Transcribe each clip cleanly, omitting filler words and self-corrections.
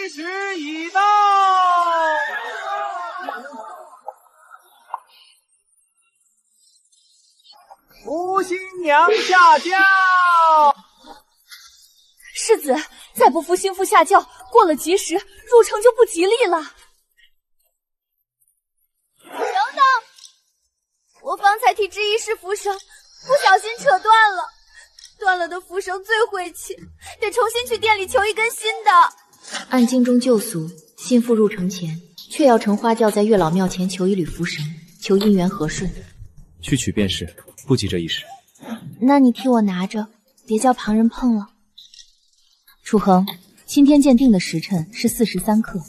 时已到。福新娘下轿。世子，再不扶心腹下轿，过了吉时，入城就不吉利了。等等，我方才替知医师扶绳，不小心扯断了。断了的扶绳最晦气，得重新去店里求一根新的。按京中旧俗，心腹入城前，却要乘花轿在月老庙前求一缕符绳，求姻缘和顺。去取便是，不急这一时。那你替我拿着，别叫旁人碰了。楚恒，钦天鉴定的时辰是4时3刻，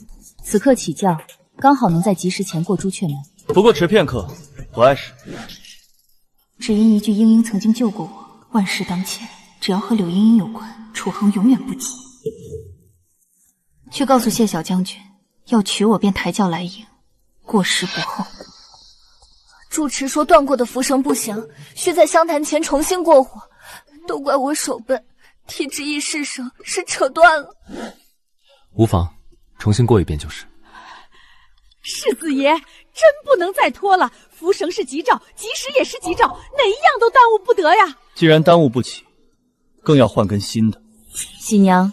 此刻起轿，刚好能在吉时前过朱雀门。不过迟片刻，不碍事。只因一句莺莺曾经救过我，万事当前，只要和柳莺莺有关，楚恒永远不急。去告诉谢小将军，要娶我便抬轿来迎，过时不候。住持说断过的符绳不行，需在相谈前重新过火，都怪我手笨，替知意试绳是扯断了。无妨，重新过一遍就是。世子爷，真不能再拖了，符绳是吉兆，吉时也是吉兆，哪一样都耽误不得呀。既然耽误不起，更要换根新的。喜娘，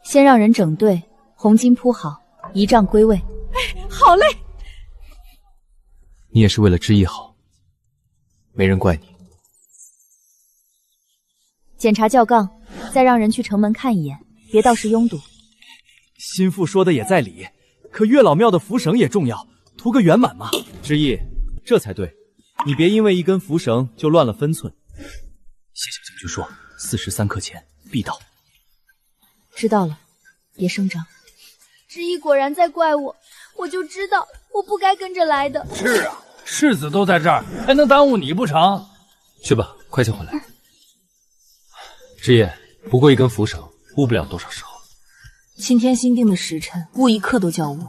先让人整队，红巾铺好，仪仗归位。哎，好嘞。你也是为了知意好，没人怪你。检查轿杠，再让人去城门看一眼，别到时拥堵。心腹说的也在理，可月老庙的符绳也重要，图个圆满嘛。知意，这才对，你别因为一根符绳就乱了分寸。谢小将军说，4时3刻前必到。知道了，别声张。知意果然在怪我，我就知道我不该跟着来的。是啊，世子都在这儿，还能耽误你不成？去吧，快些回来。知意，不过一根符绳，误不了多少时候。钦天新定的时辰，无一刻都叫误。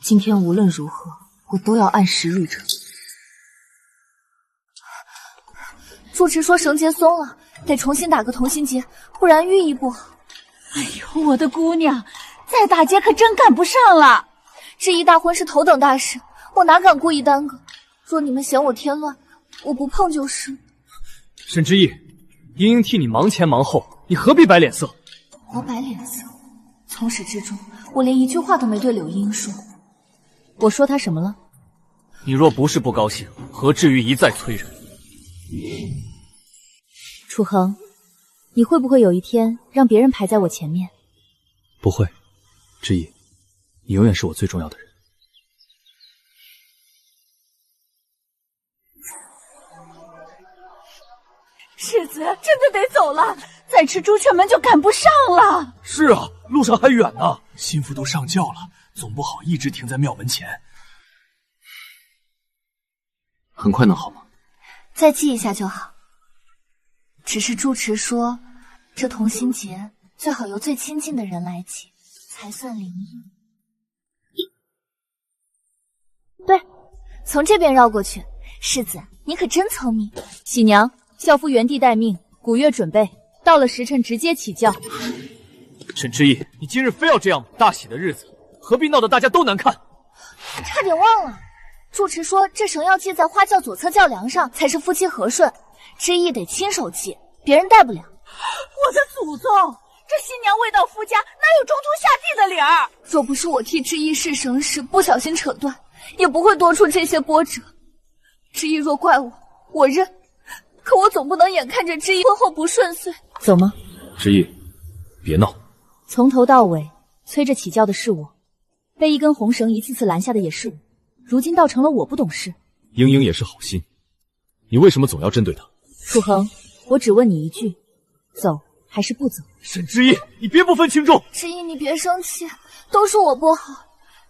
今天无论如何，我都要按时入城。住持说绳结松了，得重新打个同心结，不然寓意不好。哎呦，我的姑娘，再打结可真赶不上了。知意大婚是头等大事，我哪敢故意耽搁。若你们嫌我添乱，我不碰就是。沈知意，英英替你忙前忙后，你何必摆脸色？我摆脸色？从始至终，我连一句话都没对柳英说。我说他什么了？你若不是不高兴，何至于一再催人？楚恒，你会不会有一天让别人排在我前面？不会，知意，你永远是我最重要的人。世子真的得走了，再吃朱雀门就赶不上了。是啊，路上还远呢，心腹都上轿了，总不好一直停在庙门前。很快能好吗？再系一下就好。只是住持说，这同心结最好由最亲近的人来系，才算灵验。对，从这边绕过去。世子，你可真聪明。喜娘，校夫原地待命，鼓乐准备，到了时辰直接起轿。沈知意，你今日非要这样吗？大喜的日子，何必闹得大家都难看？差点忘了，住持说这绳要系在花轿左侧轿梁上，才是夫妻和顺。知意得亲手系，别人带不了。我的祖宗，这新娘未到夫家，哪有中途下地的理儿？若不是我替知意试绳时不小心扯断，也不会多出这些波折。知意若怪我，我认。可我总不能眼看着知意婚后不顺遂。走吗？知意，别闹。从头到尾催着起轿的是我，被一根红绳一次次拦下的也是我，如今倒成了我不懂事。英英也是好心，你为什么总要针对她？楚恒，我只问你一句，走还是不走？沈知意，你别不分轻重。知意，你别生气，都是我不好，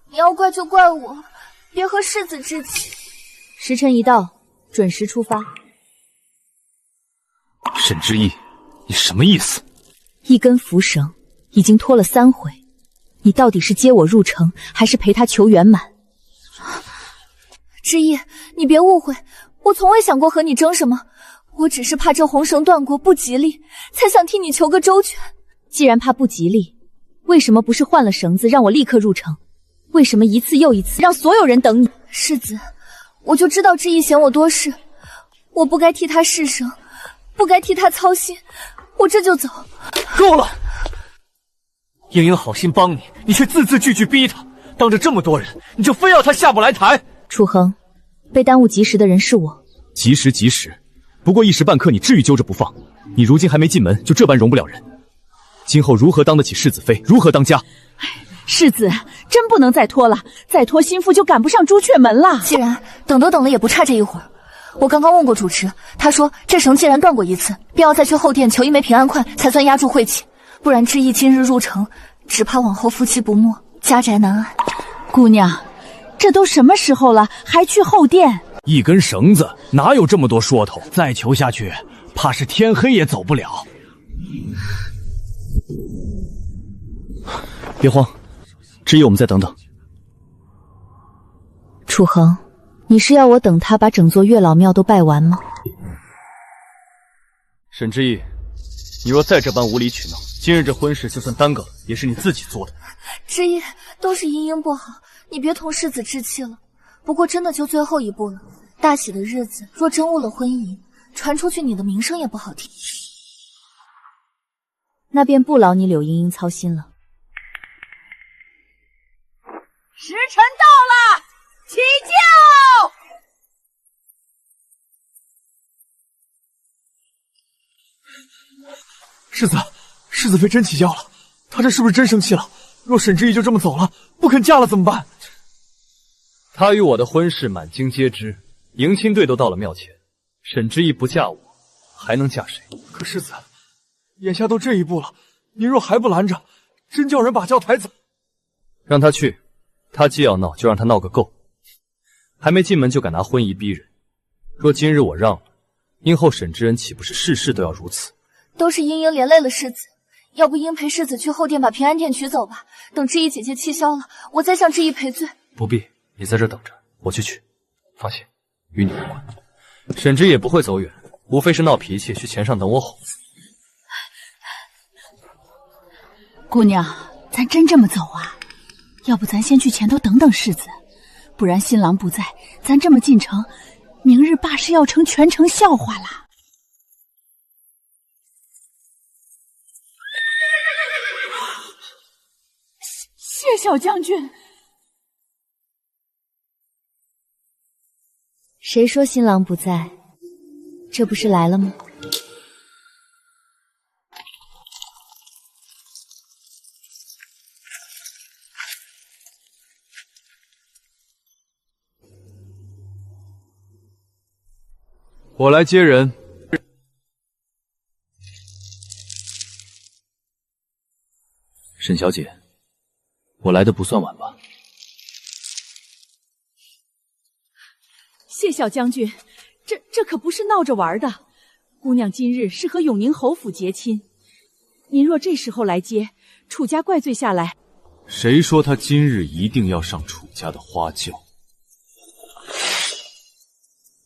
你要怪就怪我，别和世子置气。时辰一到，准时出发。沈知意，你什么意思？一根符绳已经拖了3回，你到底是接我入城，还是陪他求圆满？知意，你别误会，我从未想过和你争什么，我只是怕这红绳断过不吉利，才想替你求个周全。既然怕不吉利，为什么不是换了绳子让我立刻入城？为什么一次又一次让所有人等你？世子，我就知道知意嫌我多事，我不该替他试绳，不该替他操心，我这就走。够了！英英好心帮你，你却字字句句逼他，当着这么多人，你就非要他下不来台。楚恒，被耽误及时的人是我。及时，不过一时半刻，你至于揪着不放？你如今还没进门，就这般容不了人，今后如何当得起世子妃？如何当家？世子，真不能再拖了，再拖心腹就赶不上朱雀门了。既然等都等了，也不差这一会儿。我刚刚问过主持，他说这绳既然断过一次，便要再去后殿求一枚平安块，才算压住晦气。不然知意今日入城，只怕往后夫妻不睦，家宅难安。姑娘，这都什么时候了，还去后殿？一根绳子哪有这么多说头？再求下去，怕是天黑也走不了。别慌，知意我们再等等。楚恒，你是要我等他把整座月老庙都拜完吗？沈知意，你若再这般无理取闹，今日这婚事就算耽搁了，也是你自己做的。知意，都是英英不好，你别同世子置气了。不过真的就最后一步了，大喜的日子若真误了婚仪，传出去你的名声也不好听。那便不劳你柳英英操心了。时辰到了，起轿！世子妃真起轿了，她这是不是真生气了？若沈知意就这么走了，不肯嫁了怎么办？他与我的婚事满京皆知，迎亲队都到了庙前，沈知意不嫁我，还能嫁谁？可世子，眼下都这一步了，您若还不拦着，真叫人把轿抬走。让他去，他既要闹，就让他闹个够。还没进门就敢拿婚仪逼人，若今日我让了，今后沈知恩岂不是事事都要如此？都是英英连累了世子，要不英陪世子去后殿把平安殿取走吧，等知意姐姐气消了，我再向知意赔罪。不必，你在这等着，我去取。放心，与你无关。沈知也不会走远，无非是闹脾气，去前上等我吼。姑娘，咱真这么走啊？要不咱先去前头等等世子，不然新郎不在，咱这么进城，明日罢市要成全城笑话啦。谢小将军，谁说新郎不在？这不是来了吗？我来接人。沈小姐，我来的不算晚吧？谢小将军，这可不是闹着玩的。姑娘今日是和永宁侯府结亲，您若这时候来接，楚家怪罪下来。谁说他今日一定要上楚家的花轿？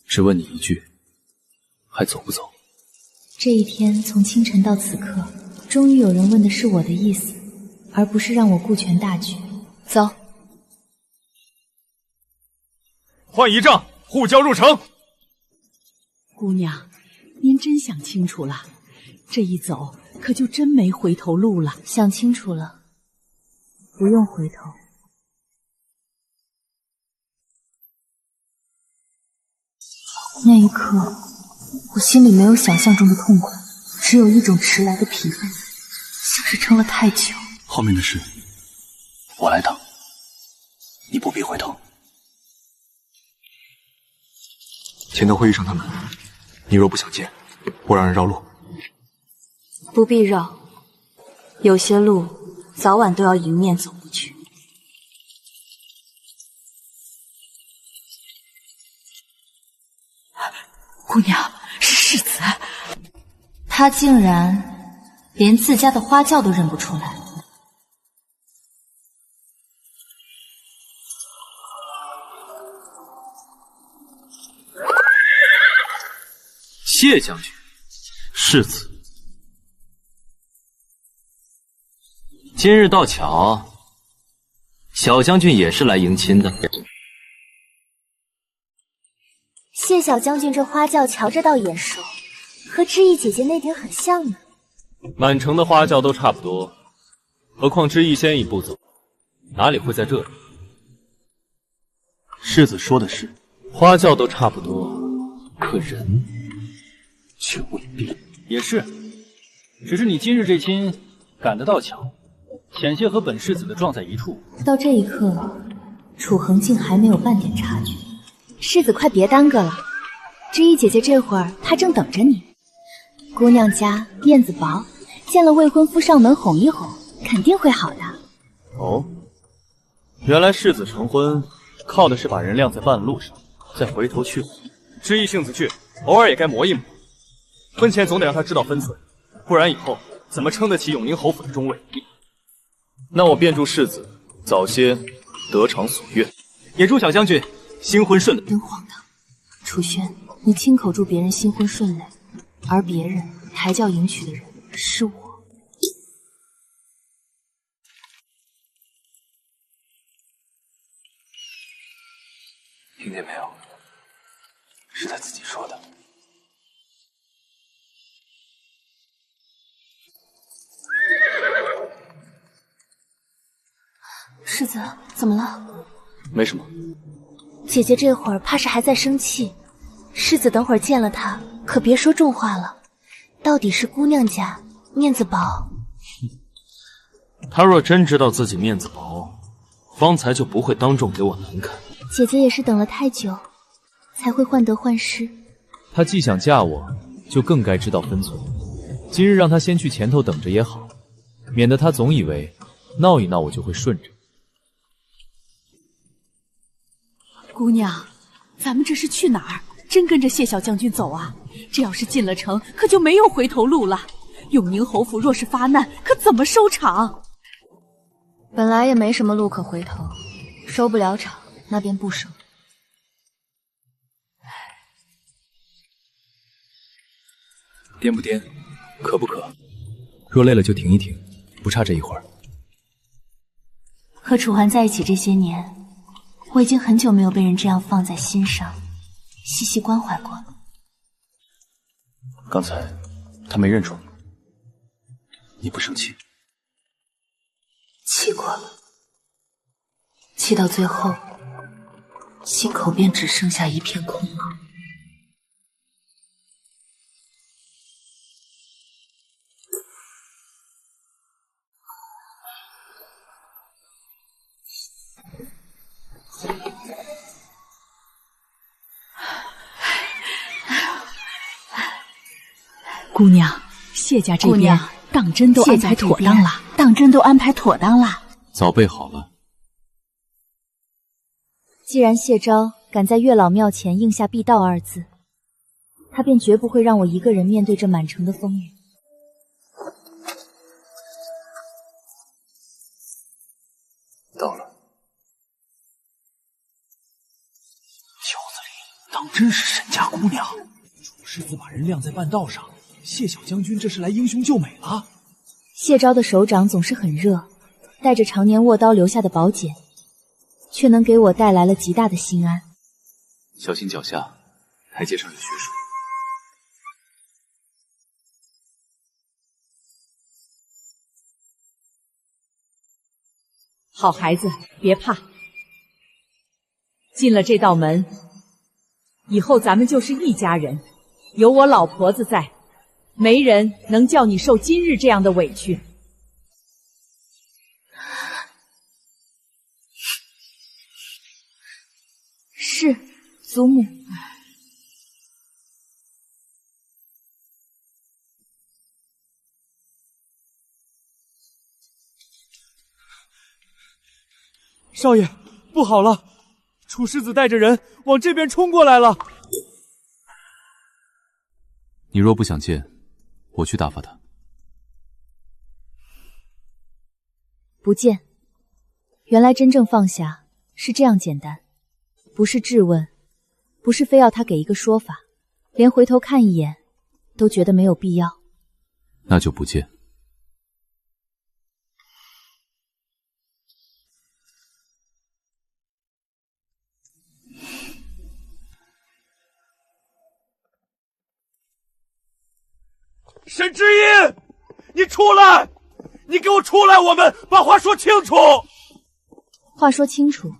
只问你一句，还走不走？这一天从清晨到此刻，终于有人问的是我的意思，而不是让我顾全大局。走。换仪仗，护轿入城。姑娘，您真想清楚了，这一走可就真没回头路了。想清楚了，不用回头。那一刻，我心里没有想象中的痛快，只有一种迟来的疲惫，像是撑了太久。后面的事，我来挡，你不必回头。前头会遇上他们，你若不想见，我让人绕路。不必绕，有些路早晚都要迎面走过去。姑娘，是世子。他竟然连自家的花轿都认不出来。谢将军，世子，今日倒巧，小将军也是来迎亲的。谢小将军这花轿瞧着倒眼熟，和知意姐姐那顶很像呢。满城的花轿都差不多，何况知意先一步走，哪里会在这里？世子说的是，花轿都差不多，可人却未必。也是，只是你今日这亲赶得倒巧，险些和本世子的撞在一处。到这一刻，楚恒竟还没有半点察觉。世子，快别耽搁了，知意姐姐这会儿她正等着你。姑娘家面子薄，见了未婚夫上门哄一哄，肯定会好的。哦，原来世子成婚靠的是把人晾在半路上，再回头去哄。知意性子倔，偶尔也该磨一磨。婚前总得让他知道分寸，不然以后怎么撑得起永宁侯府的中位？那我便祝世子早些得偿所愿，也祝小将军新婚顺利。真荒唐！楚轩，你亲口祝别人新婚顺利，而别人抬轿迎娶的人是我。听见没有？是他自己说的。世子，怎么了？没什么。姐姐这会儿怕是还在生气，世子等会儿见了她，可别说重话了。到底是姑娘家面子薄。他若真知道自己面子薄，方才就不会当众给我难看。姐姐也是等了太久，才会患得患失。她既想嫁我，就更该知道分寸。今日让她先去前头等着也好，免得她总以为闹一闹我就会顺着。姑娘，咱们这是去哪儿？真跟着谢小将军走啊？这要是进了城，可就没有回头路了。永宁侯府若是发难，可怎么收场？本来也没什么路可回头，收不了场，那便不收。颠不颠？渴不渴？若累了就停一停，不差这一会儿。和楚寒在一起这些年，我已经很久没有被人这样放在心上，细细关怀过了。刚才他没认出你不生气？气过了，气到最后，心口便只剩下一片空了。姑娘，谢家这边当真都安排妥当了，早备好了。既然谢昭敢在月老庙前应下必到二字，他便绝不会让我一个人面对这满城的风雨。到了。轿子里当真是沈家姑娘？楚世子把人晾在半道上，谢小将军这是来英雄救美了。谢昭的手掌总是很热，带着常年握刀留下的宝茧，却能给我带来了极大的心安。小心脚下，台阶上有血水。好孩子，别怕。进了这道门，以后咱们就是一家人，有我老婆子在，没人能叫你受今日这样的委屈。是，祖母。少爷，不好了！楚世子带着人往这边冲过来了。你若不想见，我去打发他。不见。原来真正放下是这样简单，不是质问，不是非要他给一个说法，连回头看一眼都觉得没有必要。那就不见。出来！你给我出来！我们把话说清楚。话说清楚，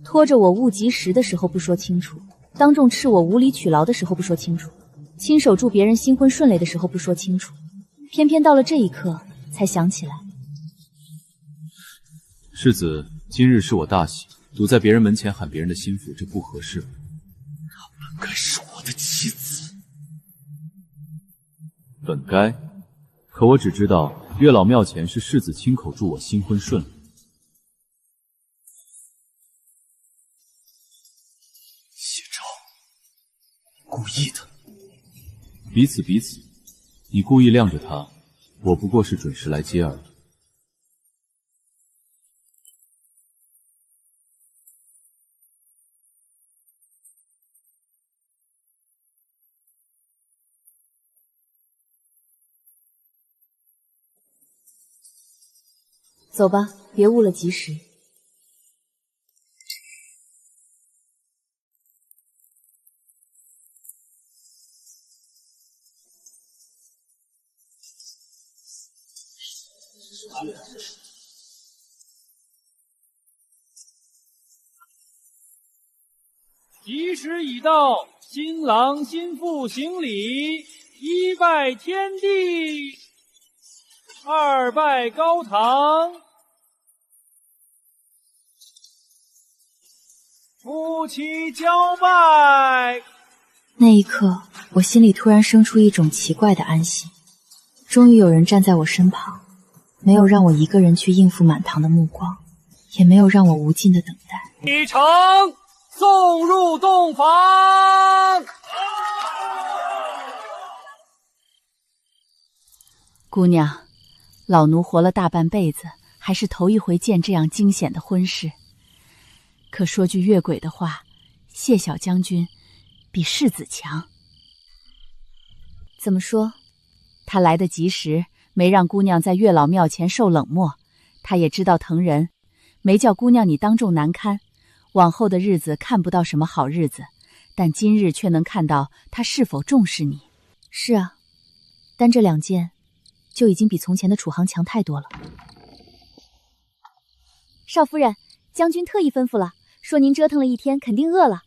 拖着我误及时的时候不说清楚，当众斥我无理取劳的时候不说清楚，亲手祝别人新婚顺利的时候不说清楚，偏偏到了这一刻才想起来。世子，今日是我大喜，堵在别人门前喊别人的心腹，这不合适。本该是我的妻子。本该，可我只知道月老庙前是世子亲口祝我新婚顺利。谢昭，故意的。彼此彼此，你故意晾着他，我不过是准时来接而已。走吧，别误了吉时。吉时已到，新郎新妇行礼，一拜天地，二拜高堂，夫妻交拜。那一刻，我心里突然生出一种奇怪的安心。终于有人站在我身旁，没有让我一个人去应付满堂的目光，也没有让我无尽的等待。一程送入洞房。姑娘，老奴活了大半辈子，还是头一回见这样惊险的婚事。可说句越轨的话，谢小将军比世子强。怎么说？他来得及时，没让姑娘在月老庙前受冷漠，他也知道疼人，没叫姑娘你当众难堪。往后的日子看不到什么好日子，但今日却能看到他是否重视你。是啊，但这2件就已经比从前的楚行强太多了。少夫人，将军特意吩咐了，说您折腾了一天，肯定饿了，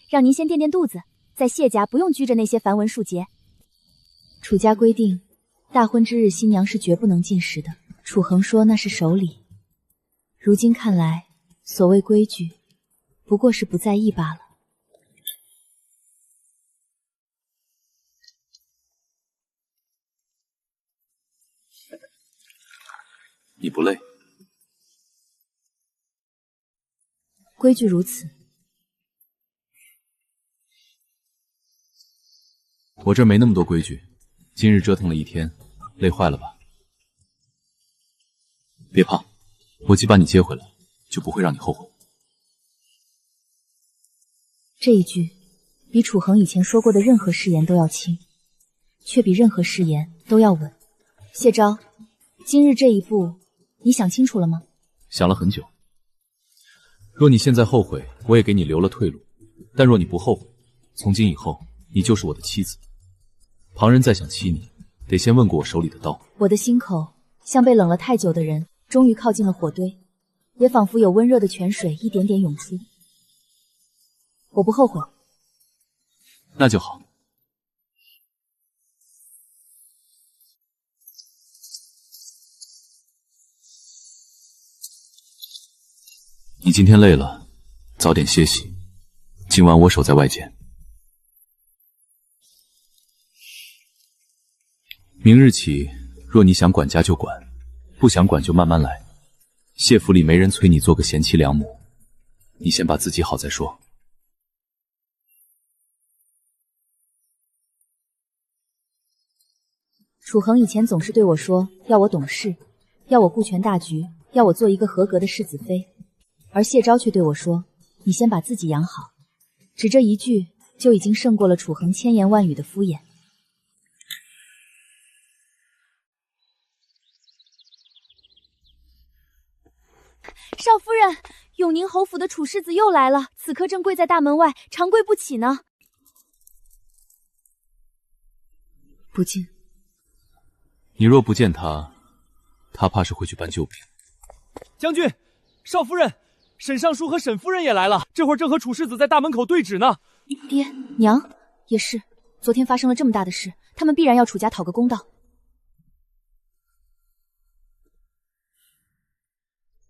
让您先垫垫肚子，在谢家不用拘着那些繁文缛节。楚家规定，大婚之日新娘是绝不能进食的。楚衡说那是守礼，如今看来，所谓规矩，不过是不在意罢了。你不累？规矩如此。我这儿没那么多规矩，今日折腾了一天，累坏了吧？别怕，我既把你接回来，就不会让你后悔。这一句比楚衡以前说过的任何誓言都要轻，却比任何誓言都要稳。谢昭，今日这一步，你想清楚了吗？想了很久。若你现在后悔，我也给你留了退路；但若你不后悔，从今以后你就是我的妻子。旁人再想欺你，得先问过我手里的刀。我的心口像被冷了太久的人，终于靠近了火堆，也仿佛有温热的泉水一点点涌出。我不后悔。那就好。你今天累了，早点歇息。今晚我守在外间。明日起，若你想管家就管，不想管就慢慢来。谢府里没人催你做个贤妻良母，你先把自己好再说。楚衡以前总是对我说，要我懂事，要我顾全大局，要我做一个合格的世子妃。而谢昭却对我说，你先把自己养好。只这一句，就已经胜过了楚衡千言万语的敷衍。少夫人，永宁侯府的楚世子又来了，此刻正跪在大门外，长跪不起呢。不敬。你若不见他，他怕是会去搬救兵。将军，少夫人，沈尚书和沈夫人也来了，这会儿正和楚世子在大门口对峙呢。爹娘也是，昨天发生了这么大的事，他们必然要楚家讨个公道。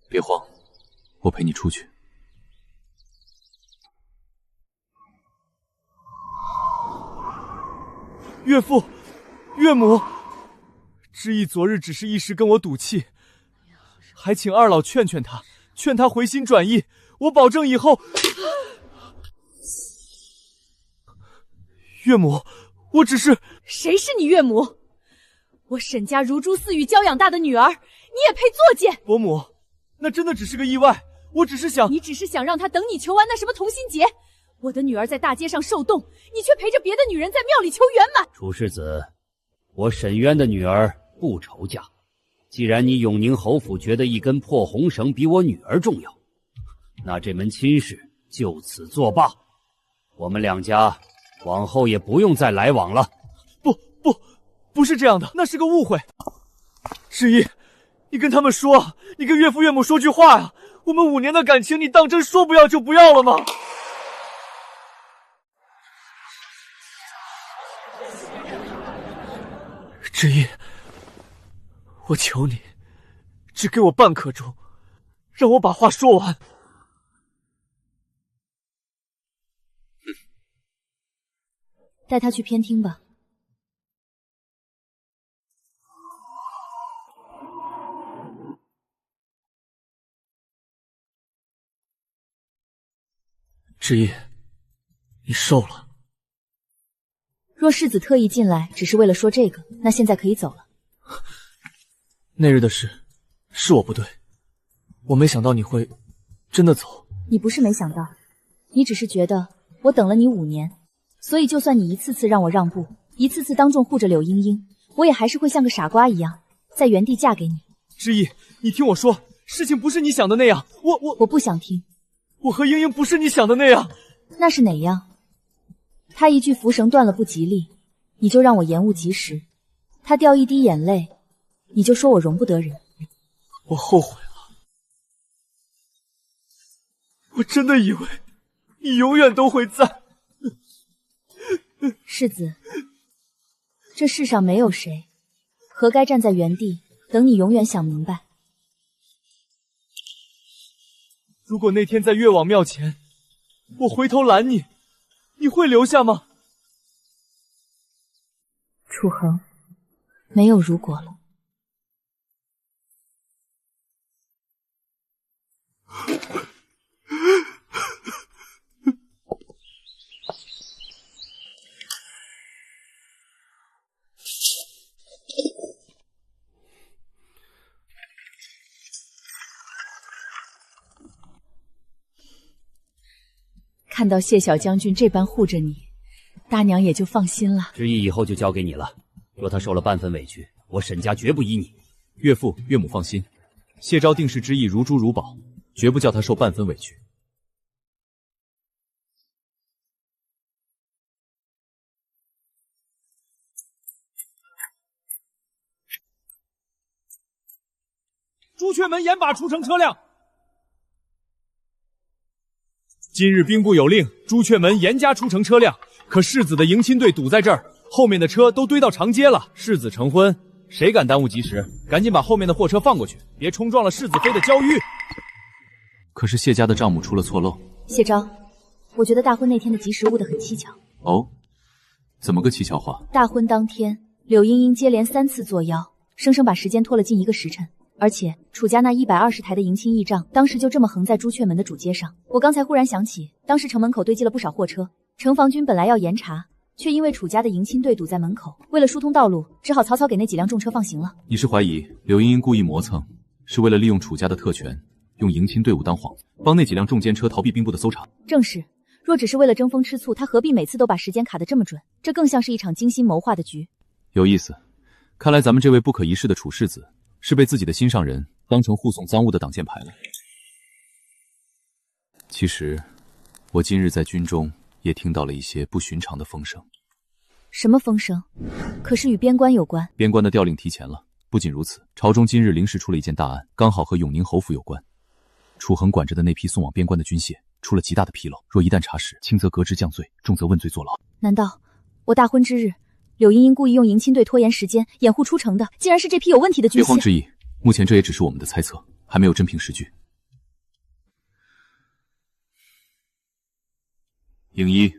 别慌，我陪你出去。岳父，岳母，知意昨日只是一时跟我赌气，还请二老劝劝他，劝他回心转意。我保证以后。岳母，我只是……谁是你岳母？我沈家如珠似玉娇养大的女儿，你也配作践？伯母，那真的只是个意外，我只是想……你只是想让他等你求完那什么同心结。我的女儿在大街上受冻，你却陪着别的女人在庙里求圆满。楚世子，我沈渊的女儿不愁嫁。既然你永宁侯府觉得一根破红绳比我女儿重要，那这门亲事就此作罢。我们两家往后也不用再来往了。不是这样的，那是个误会。知意，你跟他们说，你跟岳父岳母说句话呀！我们5年的感情，你当真说不要就不要了吗？知意，我求你，只给我半刻钟，让我把话说完。带他去偏厅吧。知意，你瘦了。若世子特意进来只是为了说这个，那现在可以走了。那日的事是我不对，我没想到你会真的走。你不是没想到，你只是觉得我等了你5年，所以就算你一次次让我让步，一次次当众护着柳茵茵，我也还是会像个傻瓜一样在原地嫁给你。知意，你听我说，事情不是你想的那样。我不想听。我和茵茵不是你想的那样。那是哪样？他一句符绳断了不吉利，你就让我延误吉时；他掉一滴眼泪，你就说我容不得人。我后悔了，我真的以为你永远都会在。世子，这世上没有谁活该站在原地等你永远想明白。如果那天在月网庙前，我回头拦你，你会留下吗？楚恒，没有如果了。看到谢小将军这般护着你，大娘也就放心了。知意以后就交给你了，若他受了半分委屈，我沈家绝不依你。岳父岳母放心，谢昭定视之意如珠如宝，绝不叫他受半分委屈。朱雀门严把出城车辆。今日兵部有令，朱雀门严加出城车辆。可世子的迎亲队堵在这儿，后面的车都堆到长街了。世子成婚，谁敢耽误吉时？赶紧把后面的货车放过去，别冲撞了世子妃的娇玉。可是谢家的账目出了错漏。谢昭，我觉得大婚那天的吉时误得很蹊跷。哦，怎么个蹊跷话？大婚当天，柳茵茵接连3次作妖，生生把时间拖了近1个时辰。而且楚家那120台的迎亲驿帐，当时就这么横在朱雀门的主街上。我刚才忽然想起，当时城门口堆积了不少货车，城防军本来要严查，却因为楚家的迎亲队堵在门口，为了疏通道路，只好草草给那几辆重车放行了。你是怀疑柳茵茵故意磨蹭，是为了利用楚家的特权，用迎亲队伍当幌子，帮那几辆重监车逃避兵部的搜查？正是，若只是为了争风吃醋，他何必每次都把时间卡得这么准？这更像是一场精心谋划的局。有意思，看来咱们这位不可一世的楚世子是被自己的心上人当成护送赃物的挡箭牌了。其实，我今日在军中也听到了一些不寻常的风声。什么风声？可是与边关有关。边关的调令提前了。不仅如此，朝中今日临时出了一件大案，刚好和永宁侯府有关。楚恒管着的那批送往边关的军械出了极大的纰漏，若一旦查实，轻则革职降罪，重则问罪坐牢。难道我大婚之日，柳茵茵故意用迎亲队拖延时间，掩护出城的，竟然是这批有问题的军械？别慌之意，目前这也只是我们的猜测，还没有真凭实据。影一，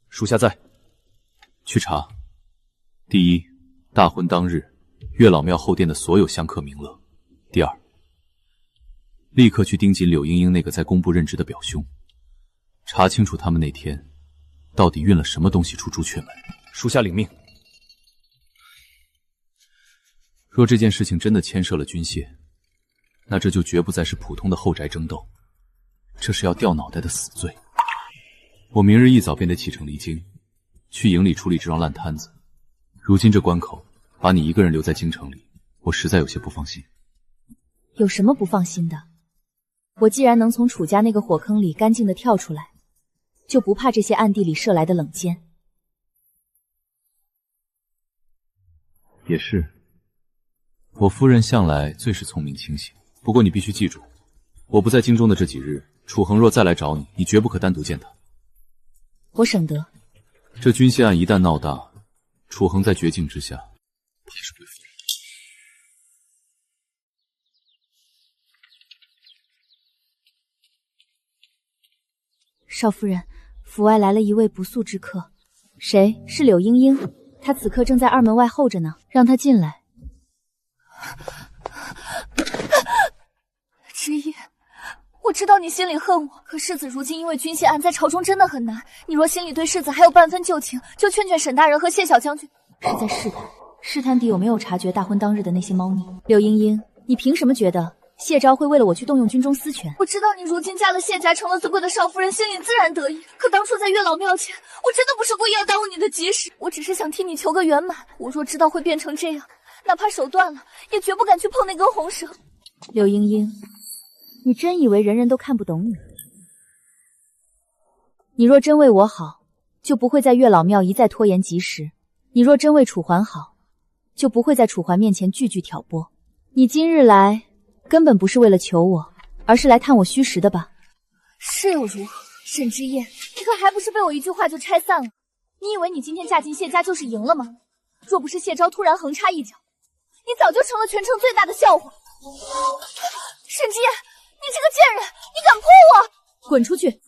属下在。去查。第一，大婚当日，月老庙后殿的所有香客名额。第二，立刻去盯紧柳茵茵那个在工部任职的表兄，查清楚他们那天到底运了什么东西出朱雀门。属下领命。若这件事情真的牵涉了军械，那这就绝不再是普通的后宅争斗，这是要掉脑袋的死罪。我明日一早便得启程离京，去营里处理这桩烂摊子。如今这关口，把你一个人留在京城里，我实在有些不放心。有什么不放心的？我既然能从楚家那个火坑里干净的跳出来，就不怕这些暗地里射来的冷箭。也是，我夫人向来最是聪明清醒。不过你必须记住，我不在京中的这几日，楚恒若再来找你，你绝不可单独见他。我省得。这军械案一旦闹大，楚恒在绝境之下，怕是会负。少夫人，府外来了一位不速之客。谁？是柳茵茵，她此刻正在二门外候着呢，让她进来。之意，我知道你心里恨我，可世子如今因为军械案在朝中真的很难。你若心里对世子还有半分旧情，就劝劝沈大人和谢小将军。是在试探敌有没有察觉大婚当日的那些猫腻。柳茵茵，你凭什么觉得谢昭会为了我去动用军中私权？我知道你如今嫁了谢家，成了尊贵的少夫人，心里自然得意。可当初在月老庙前，我真的不是故意要耽误你的吉时，我只是想替你求个圆满。我若知道会变成这样，哪怕手断了，也绝不敢去碰那根红绳。柳茵茵，你真以为人人都看不懂你？你若真为我好，就不会在月老庙一再拖延吉时；你若真为楚环好，就不会在楚环面前句句挑拨。你今日来，根本不是为了求我，而是来探我虚实的吧？是又如何？沈之夜，你可还不是被我一句话就拆散了？你以为你今天嫁进谢家就是赢了吗？若不是谢昭突然横插一脚，你早就成了全城最大的笑话。沈之夜，你这个贱人，你敢泼我！滚出去！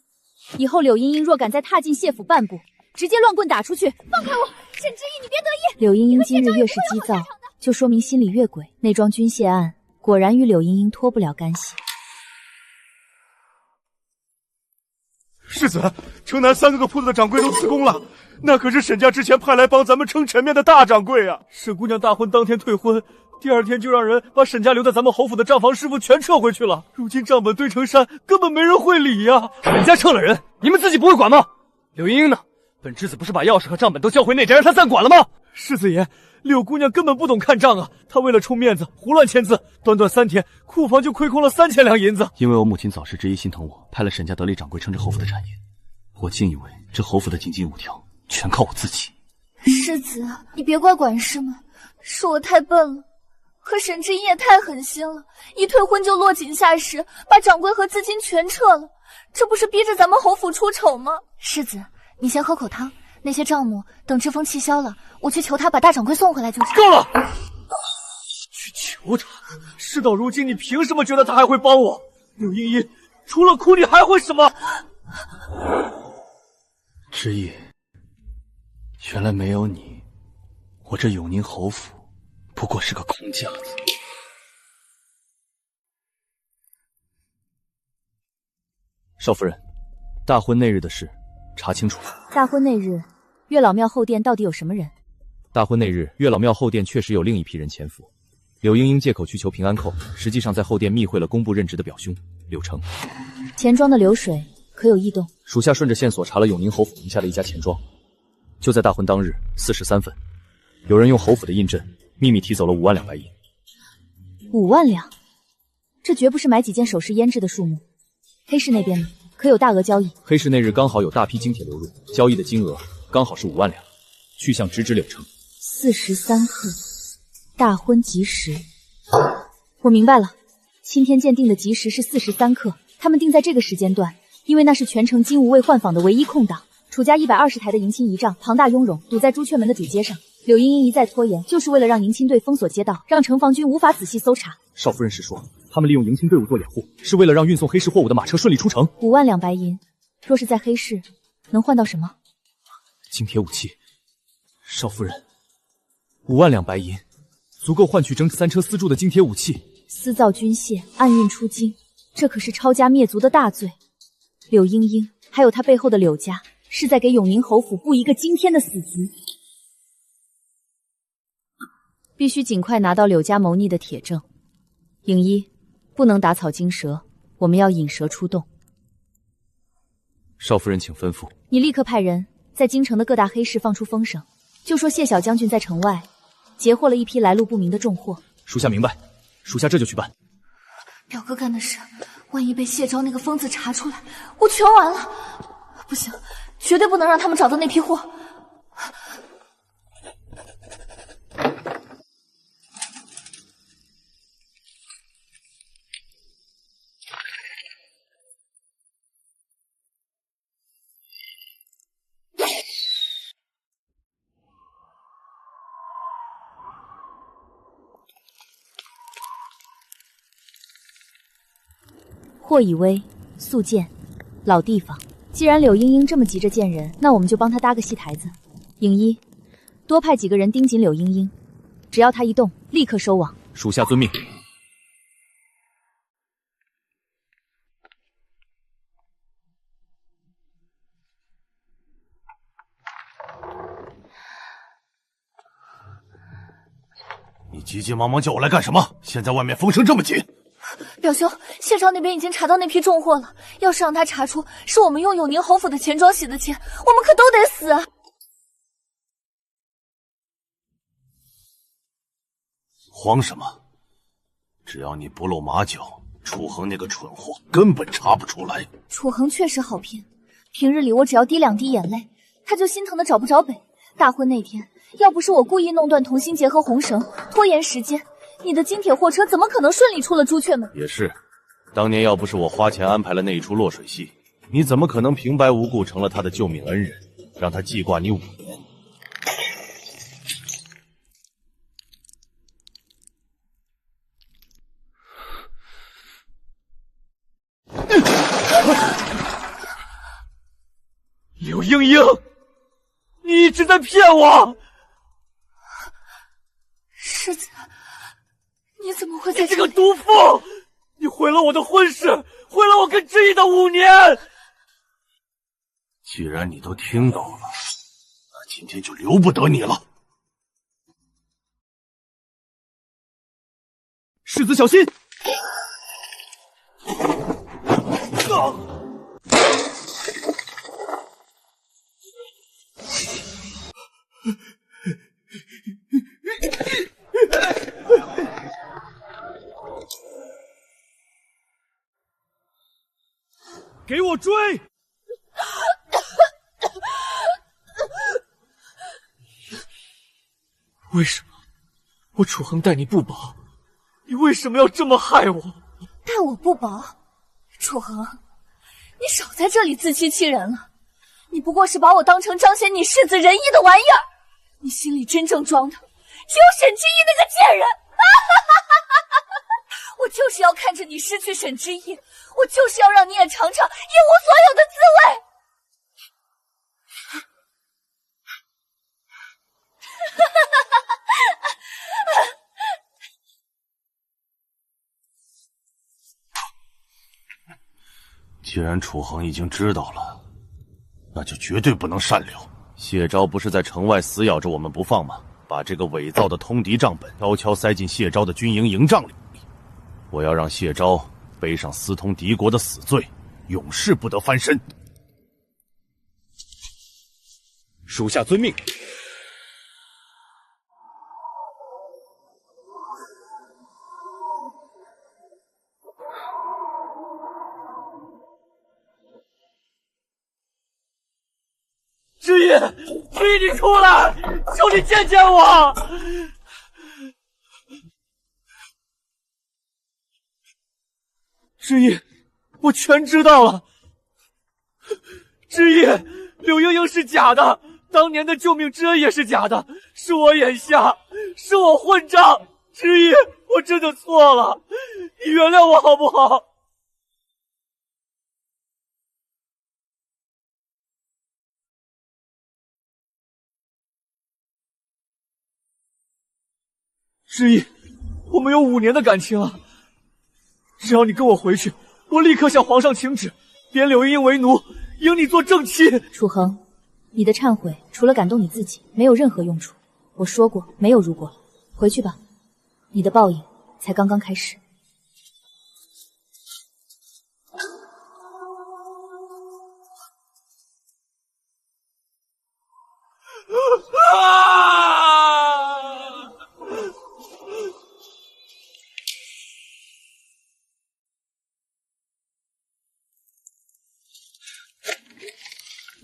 以后柳茵茵若敢再踏进谢府半步，直接乱棍打出去！放开我！沈之意，你别得意。柳茵茵今日越是激躁，就说明心里越鬼。那桩军械案果然与柳茵茵脱不了干系。世子，城南3个铺子的掌柜都辞工了，那可是沈家之前派来帮咱们撑陈面的大掌柜啊！沈姑娘大婚当天退婚，第2天就让人把沈家留在咱们侯府的账房师傅全撤回去了。如今账本堆成山，根本没人会理呀！沈家撤了人，你们自己不会管吗？柳茵茵呢？本之子不是把钥匙和账本都交回内宅，让他暂管了吗？世子爷，柳姑娘根本不懂看账啊！她为了充面子胡乱签字，短短3天，库房就亏空了3000两银子。因为我母亲早逝之意心疼我，派了沈家得力掌柜撑着侯府的产业。我竟以为这侯府的井井有条，全靠我自己。世子，你别怪管事们，是我太笨了。可沈之意也太狠心了，一退婚就落井下石，把掌柜和资金全撤了，这不是逼着咱们侯府出丑吗？世子，你先喝口汤，那些账目等之风气消了，我去求他把大掌柜送回来就是。够了！去求他？事到如今，你凭什么觉得他还会帮我？柳茵茵，除了哭，你还会什么？之意，原来没有你，我这永宁侯府不过是个空架子。少夫人，大婚那日的事查清楚了。大婚那日，月老庙后殿到底有什么人？大婚那日，月老庙后殿确实有另一批人潜伏。柳茵茵借口去求平安扣，实际上在后殿密会了工部任职的表兄柳成。钱庄的流水可有异动？属下顺着线索查了永宁侯府名下的一家钱庄，就在大婚当日4时3分，有人用侯府的印证秘密提走了5万两白银。5万两，这绝不是买几件首饰腌制的数目。黑市那边呢？可有大额交易？黑市那日刚好有大批金铁流入，交易的金额刚好是5万两，去向直指柳城。43克，大婚吉时。我明白了，钦天监定的吉时是43克，他们定在这个时间段，因为那是全城金吾卫换坊的唯一空档。楚家120台的迎亲仪仗庞大雍容，堵在朱雀门的主街上。柳茵茵一再拖延，就是为了让迎亲队封锁街道，让城防军无法仔细搜查。少夫人是说，他们利用迎亲队伍做掩护，是为了让运送黑市货物的马车顺利出城。5万两白银，若是在黑市，能换到什么？金铁武器。少夫人，5万两白银，足够换取整3车丝铸的金铁武器。私造军械，暗运出京，这可是抄家灭族的大罪。柳茵茵还有她背后的柳家，是在给永宁侯府布一个惊天的死局。必须尽快拿到柳家谋逆的铁证。影一，不能打草惊蛇，我们要引蛇出洞。少夫人，请吩咐。你立刻派人在京城的各大黑市放出风声，就说谢小将军在城外截获了一批来路不明的重货。属下明白，属下这就去办。表哥干的事，万一被谢昭那个疯子查出来，我全完了。不行，绝对不能让他们找到那批货。霍以威，素见，老地方。既然柳茵茵这么急着见人，那我们就帮她搭个戏台子。影一，多派几个人盯紧柳茵茵，只要她一动，立刻收网。属下遵命。你急急忙忙叫我来干什么？现在外面风声这么紧。表兄，谢昭那边已经查到那批重货了，要是让他查出是我们用永宁侯府的钱庄洗的钱，我们可都得死啊！慌什么？只要你不露马脚，楚恒那个蠢货根本查不出来。楚恒确实好骗，平日里我只要滴2滴眼泪，他就心疼的找不着北。大婚那天，要不是我故意弄断同心结和红绳，拖延时间，你的金铁货车怎么可能顺利出了朱雀门？也是，当年要不是我花钱安排了那一出落水戏，你怎么可能平白无故成了他的救命恩人，让他记挂你5年？柳茵茵，你一直在骗我！世子，你怎么会在这里？你这个毒妇！你毁了我的婚事，毁了我跟知意的5年！既然你都听到了，那今天就留不得你了。世子小心！给我追！为什么我楚恒待你不薄？你为什么要这么害我？待我不薄？楚恒，你少在这里自欺欺人了。你不过是把我当成彰显你世子仁义的玩意儿，你心里真正装的只有沈之意那个贱人。我就是要看着你失去沈之意，我就是要让你也尝尝一无所有的滋味。既然楚恒已经知道了，那就绝对不能善留。谢昭不是在城外死咬着我们不放吗？把这个伪造的通敌账本悄悄塞进谢昭的军营营帐里。我要让谢昭背上私通敌国的死罪，永世不得翻身。属下遵命。知意，你出来，求你见见我！知意，我全知道了。知意，柳莹莹是假的，当年的救命之恩也是假的，是我眼瞎，是我混账。知意，我真的错了，你原谅我好不好？知意，我们有5年的感情了，只要你跟我回去，我立刻向皇上请旨，贬柳莹莹为奴，迎你做正妻。楚恒，你的忏悔除了感动你自己，没有任何用处。我说过，没有如果了。回去吧，你的报应才刚刚开始。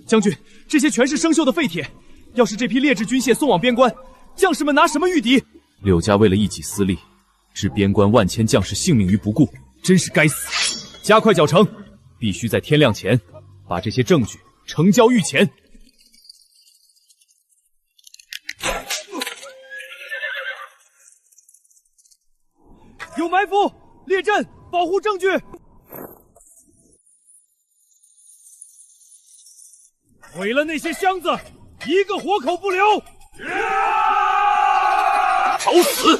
将军，这些全是生锈的废铁，要是这批劣质军械送往边关，将士们拿什么御敌？柳家为了一己私利，置边关万千将士性命于不顾，真是该死！加快剿城，必须在天亮前把这些证据呈交御前。有埋伏，列阵，保护证据。毁了那些箱子，一个活口不留！找死！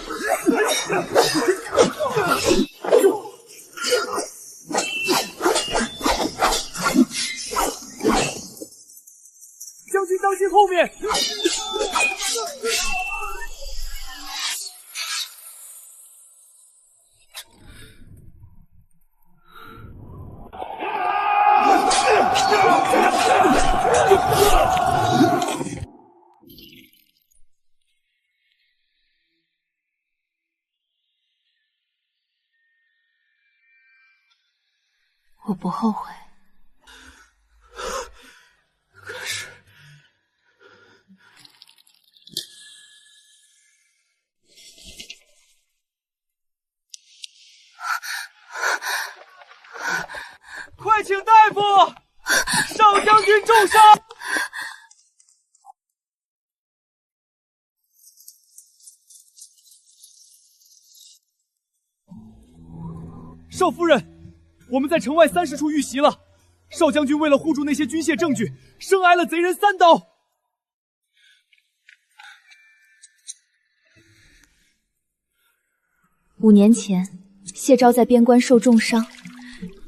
将军当心后面！我不后悔。可是，快请大夫！少将军重伤。少夫人。我们在城外30处遇袭了，少将军为了护住那些军械证据，生挨了贼人3刀。5年前，谢昭在边关受重伤，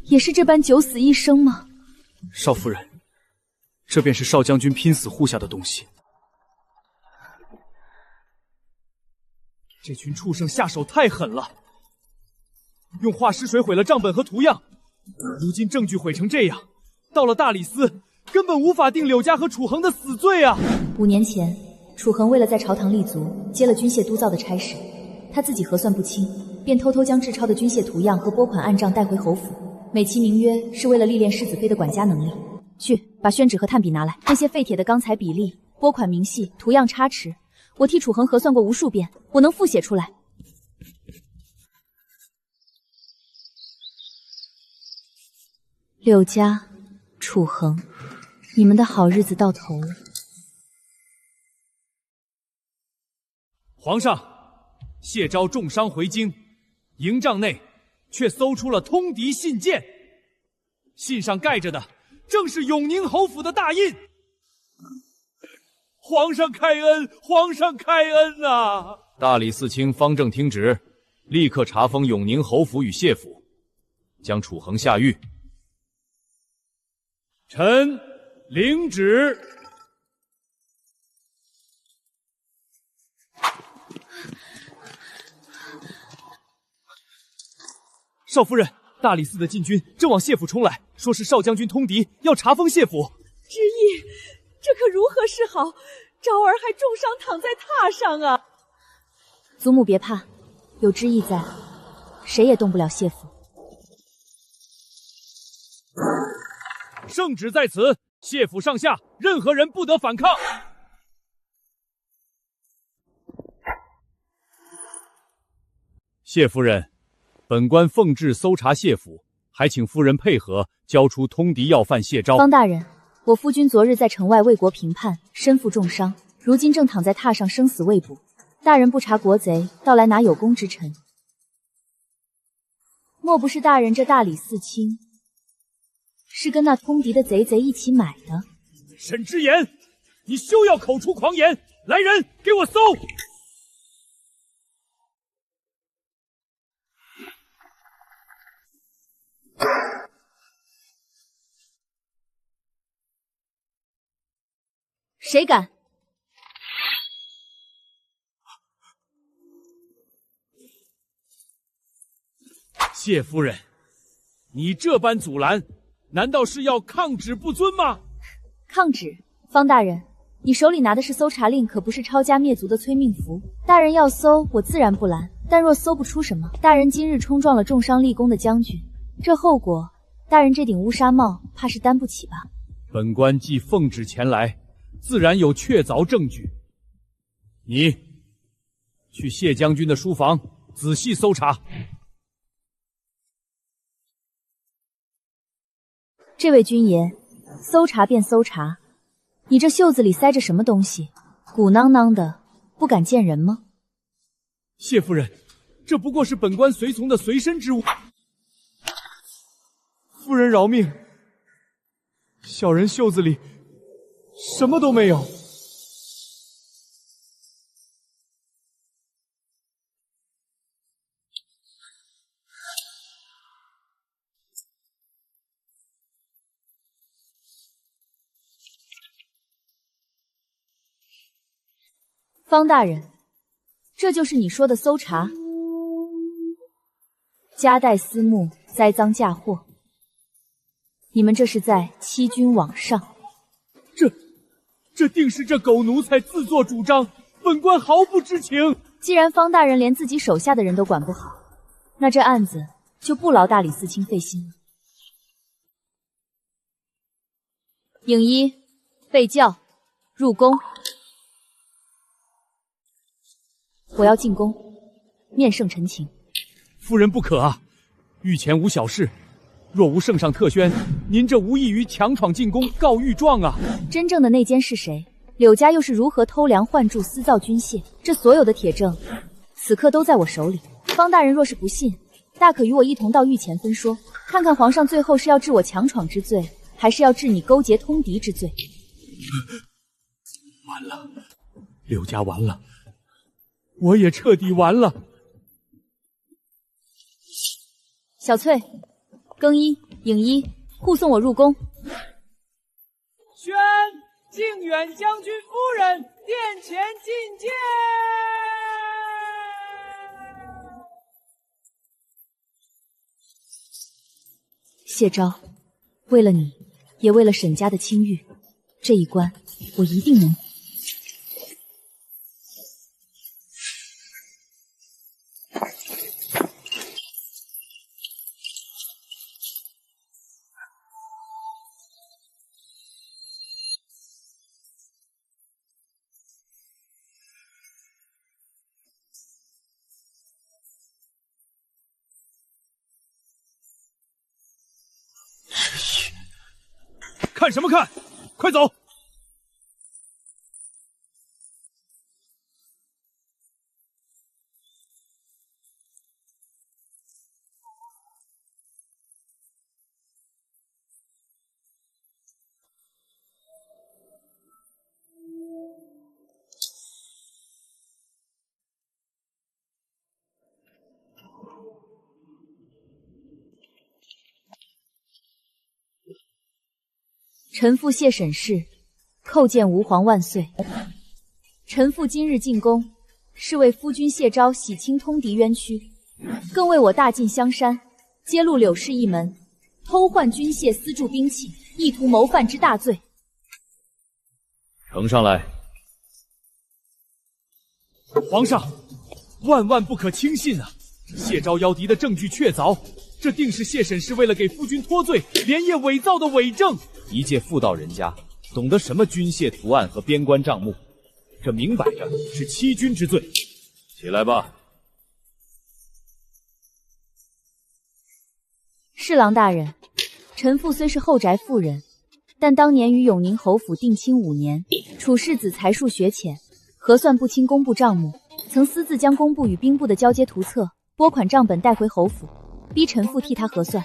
也是这般九死一生吗？少夫人，这便是少将军拼死护下的东西。这群畜生下手太狠了，用化尸水毁了账本和图样。如今证据毁成这样，到了大理寺，根本无法定柳家和楚恒的死罪啊！5年前，楚恒为了在朝堂立足，接了军械督造的差事，他自己核算不清，便偷偷将制钞的军械图样和拨款暗账带回侯府，美其名曰是为了历练世子妃的管家能力。去，把宣纸和炭笔拿来，那些废铁的钢材比例、拨款明细、图样差池，我替楚恒核算过无数遍，我能复写出来。柳家，楚恒，你们的好日子到头了。皇上，谢昭重伤回京，营帐内却搜出了通敌信件，信上盖着的正是永宁侯府的大印。皇上开恩，皇上开恩啊！大理寺卿方正听旨，立刻查封永宁侯府与谢府，将楚恒下狱。臣领旨。少夫人，大理寺的禁军正往谢府冲来，说是少将军通敌，要查封谢府。知意，这可如何是好？昭儿还重伤躺在榻上啊！祖母别怕，有知意在，谁也动不了谢府。圣旨在此，谢府上下任何人不得反抗。谢夫人，本官奉旨搜查谢府，还请夫人配合，交出通敌要犯谢昭。方大人，我夫君昨日在城外为国平叛，身负重伤，如今正躺在榻上，生死未卜。大人不查国贼，倒来拿有功之臣，莫不是大人这大理寺卿是跟那通敌的贼一起买的？沈之言，你休要口出狂言！来人，给我搜！谁敢？谢夫人，你这般阻拦，难道是要抗旨不遵吗？抗旨？方大人，你手里拿的是搜查令，可不是抄家灭族的催命符。大人要搜，我自然不拦。但若搜不出什么，大人今日冲撞了重伤立功的将军，这后果，大人这顶乌纱帽怕是担不起吧？本官既奉旨前来，自然有确凿证据。你去谢将军的书房仔细搜查。这位军爷，搜查便搜查，你这袖子里塞着什么东西？鼓囊囊的，不敢见人吗？谢夫人，这不过是本官随从的随身之物。夫人饶命，小人袖子里什么都没有。方大人，这就是你说的搜查？夹带私募，栽赃嫁祸，你们这是在欺君罔上。这定是这狗奴才自作主张，本官毫不知情。既然方大人连自己手下的人都管不好，那这案子就不劳大理寺卿费心了。影一备教，入宫。我要进宫，面圣陈情。夫人不可啊！御前无小事，若无圣上特宣，您这无异于强闯进宫告御状啊！真正的内奸是谁？柳家又是如何偷梁换柱、私造军械？这所有的铁证，此刻都在我手里。方大人若是不信，大可与我一同到御前分说，看看皇上最后是要治我强闯之罪，还是要治你勾结通敌之罪。完了，柳家完了，我也彻底完了。小翠、更衣、影衣，护送我入宫。宣靖远将军夫人殿前觐见。谢昭，为了你，也为了沈家的清誉，这一关我一定能。看什么看？快走！臣父谢沈氏，叩见吾皇万岁。臣父今日进宫，是为夫君谢昭洗清通敌冤屈，更为我大进香山，揭露柳氏一门偷换军械、私铸兵器，意图谋反之大罪。呈上来。皇上，万万不可轻信啊！谢昭邀敌的证据确凿，这定是谢沈氏为了给夫君脱罪，连夜伪造的伪证。一介妇道人家，懂得什么军械图案和边关账目？这明摆着是欺君之罪。起来吧。侍郎大人，臣妇虽是后宅妇人，但当年与永宁侯府定亲5年，楚世子才疏学浅，核算不清工部账目，曾私自将工部与兵部的交接图册、拨款账本带回侯府，逼臣妇替他核算。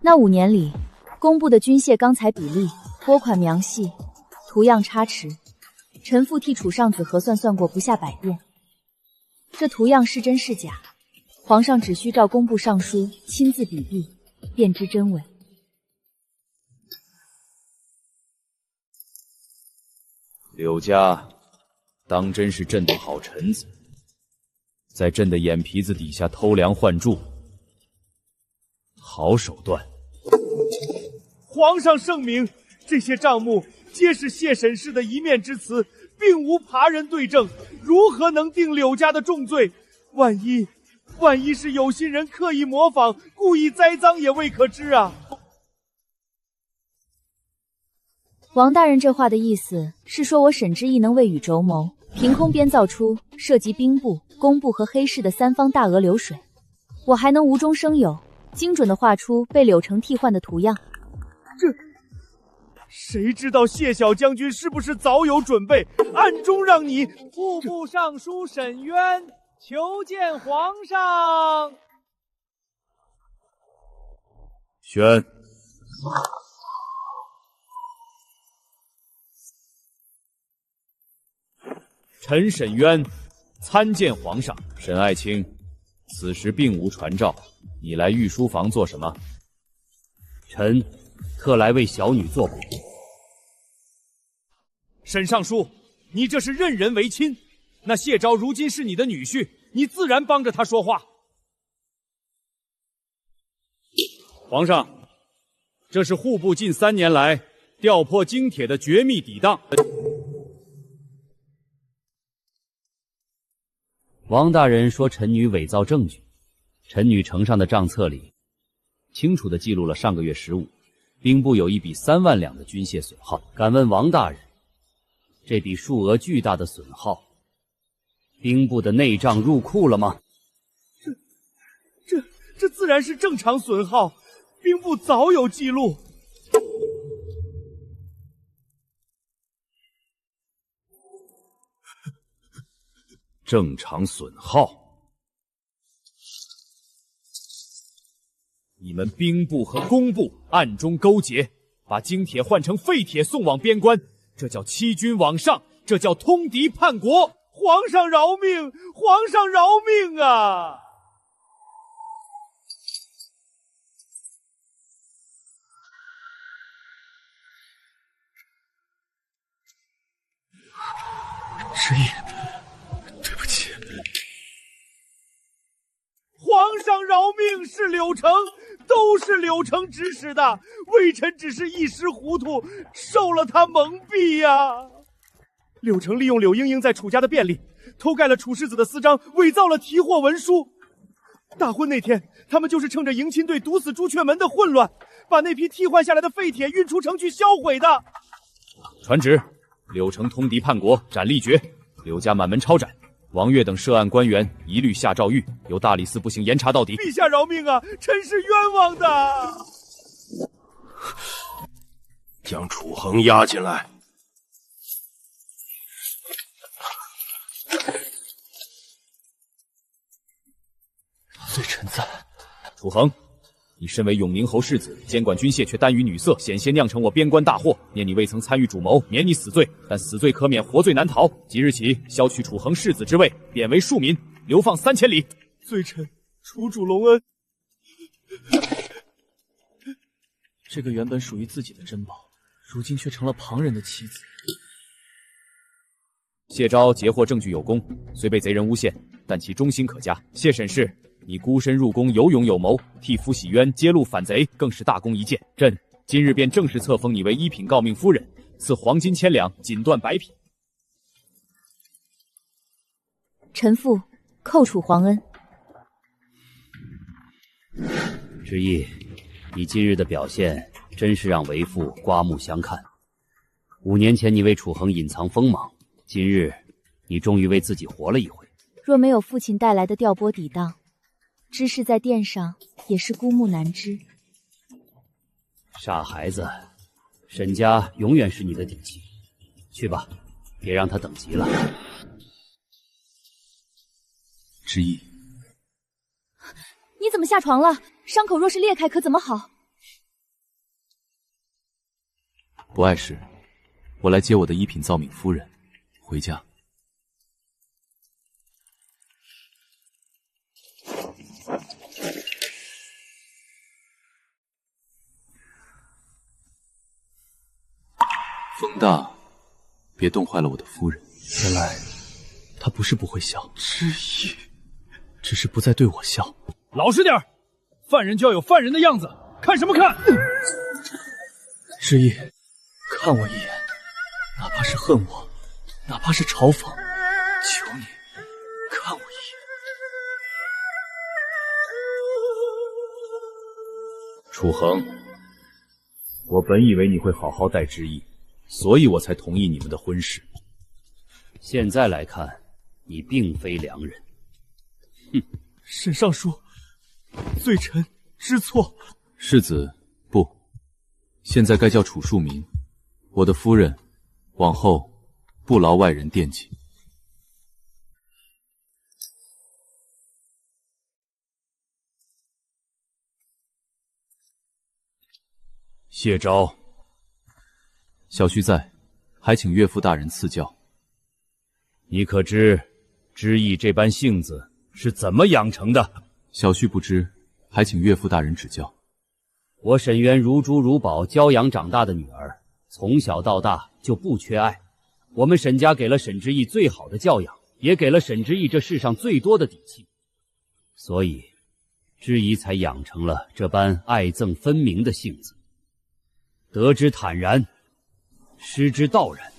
那5年里，工部的军械钢材比例、拨款明细、图样差池，臣妇替楚上子核算过不下100遍。这图样是真是假，皇上只需照工部尚书亲自比拟，便知真伪。柳家当真是朕的好臣子，在朕的眼皮子底下偷梁换柱，好手段。皇上圣明，这些账目皆是谢沈氏的一面之词，并无扒人对证，如何能定柳家的重罪？万一是有心人刻意模仿，故意栽赃，也未可知啊！王大人这话的意思是说我沈之意能未雨绸缪，凭空编造出涉及兵部、工部和黑市的3方大额流水，我还能无中生有，精准地画出被柳城替换的图样。谁知道谢小将军是不是早有准备，暗中让你户部尚书沈渊求见皇上。宣。臣沈渊参见皇上。沈爱卿，此时并无传召，你来御书房做什么？臣特来为小女做保。沈尚书，你这是任人唯亲。那谢昭如今是你的女婿，你自然帮着他说话。皇上，这是户部近3年来调破京铁的绝密底档。王大人说臣女伪造证据，臣女呈上的账册里清楚地记录了上个月15，兵部有一笔3万两的军械损耗。敢问王大人，这笔数额巨大的损耗，兵部的内账入库了吗？这自然是正常损耗，兵部早有记录。正常损耗？你们兵部和工部暗中勾结，把京铁换成废铁送往边关，这叫欺君罔上，这叫通敌叛国！皇上饶命！皇上饶命啊！之意，对不起。皇上饶命！是柳城，都是柳城指使的，微臣只是一时糊涂，受了他蒙蔽呀。柳城利用柳莺莺在楚家的便利，偷盖了楚世子的私章，伪造了提货文书。大婚那天，他们就是趁着迎亲队堵死朱雀门的混乱，把那批替换下来的废铁运出城去销毁的。传旨，柳城通敌叛国，斩立决，柳家满门抄斩。王岳等涉案官员一律下诏狱，由大理寺步行严查到底。陛下饶命啊！臣是冤枉的。将楚衡押进来。罪臣在。楚衡，你身为永宁侯世子，监管军械却耽于女色，险些酿成我边关大祸。念你未曾参与主谋，免你死罪，但死罪可免，活罪难逃。即日起，削去楚衡世子之位，贬为庶民，流放3000里。罪臣楚主隆恩。这个原本属于自己的珍宝，如今却成了旁人的妻子。谢昭截获证据有功，虽被贼人诬陷，但其忠心可嘉。谢沈氏，你孤身入宫，有勇有谋，替夫洗冤，揭露反贼，更是大功一件。朕今日便正式册封你为1品诰命夫人，赐黄金1000两，锦缎100匹。臣妇叩楚皇恩。之意，你今日的表现真是让为父刮目相看。5年前你为楚恒隐藏锋芒，今日你终于为自己活了一回。若没有父亲带来的调拨抵当，知识在殿上也是孤木难支。傻孩子，沈家永远是你的底气。去吧，别让他等急了。之意，你怎么下床了？伤口若是裂开，可怎么好？不碍事，我来接我的一品造敏夫人回家。风大，别冻坏了我的夫人。原来她不是不会笑，之意，只是不再对我笑。老实点，犯人就要有犯人的样子，看什么看？之意，看我一眼，哪怕是恨我，哪怕是嘲讽，求你看我一眼。楚恒，我本以为你会好好待之意，所以我才同意你们的婚事。现在来看，你并非良人。哼！沈尚书，罪臣知错。世子，不，现在该叫楚庶民。我的夫人，往后不劳外人惦记。谢昭，小婿在，还请岳父大人赐教。你可知知意这般性子是怎么养成的？小婿不知，还请岳父大人指教。我沈渊如珠如宝娇养长大的女儿，从小到大就不缺爱。我们沈家给了沈之意最好的教养，也给了沈之意这世上最多的底气，所以之意才养成了这般爱憎分明的性子。得之坦然，失之道然。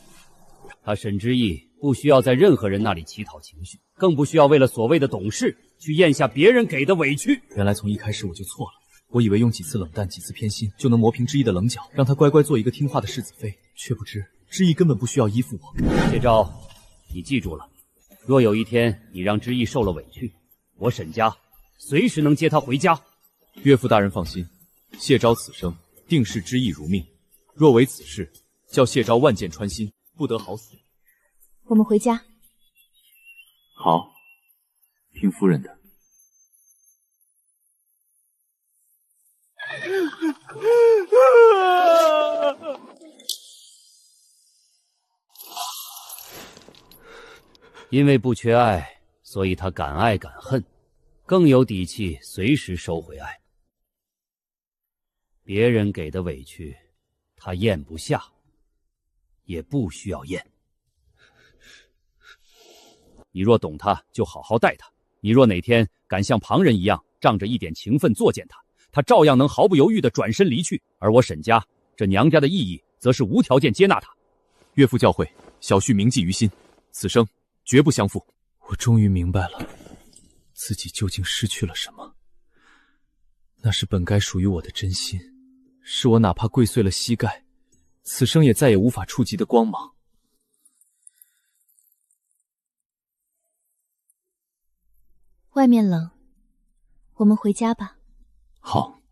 他沈之意不需要在任何人那里乞讨情绪，更不需要为了所谓的懂事去咽下别人给的委屈。原来从一开始我就错了，我以为用几次冷淡几次偏心就能磨平之意的棱角，让他乖乖做一个听话的世子妃，却不知之意根本不需要依附我。谢昭，你记住了，若有一天你让之意受了委屈，我沈家随时能接他回家。岳父大人放心，谢昭此生定视之意如命，若为此事，叫谢昭万箭穿心，不得好死。我们回家。好，听夫人的。因为不缺爱，所以他敢爱敢恨，更有底气随时收回爱。别人给的委屈，他咽不下，也不需要咽。你若懂他，就好好待他；你若哪天敢像旁人一样，仗着一点情分作践他，他照样能毫不犹豫地转身离去。而我沈家这娘家的意义，则是无条件接纳他。岳父教诲，小婿铭记于心，此生绝不相负。我终于明白了，自己究竟失去了什么。那是本该属于我的真心，是我哪怕跪碎了膝盖，此生也再也无法触及的光芒。外面冷，我们回家吧。好。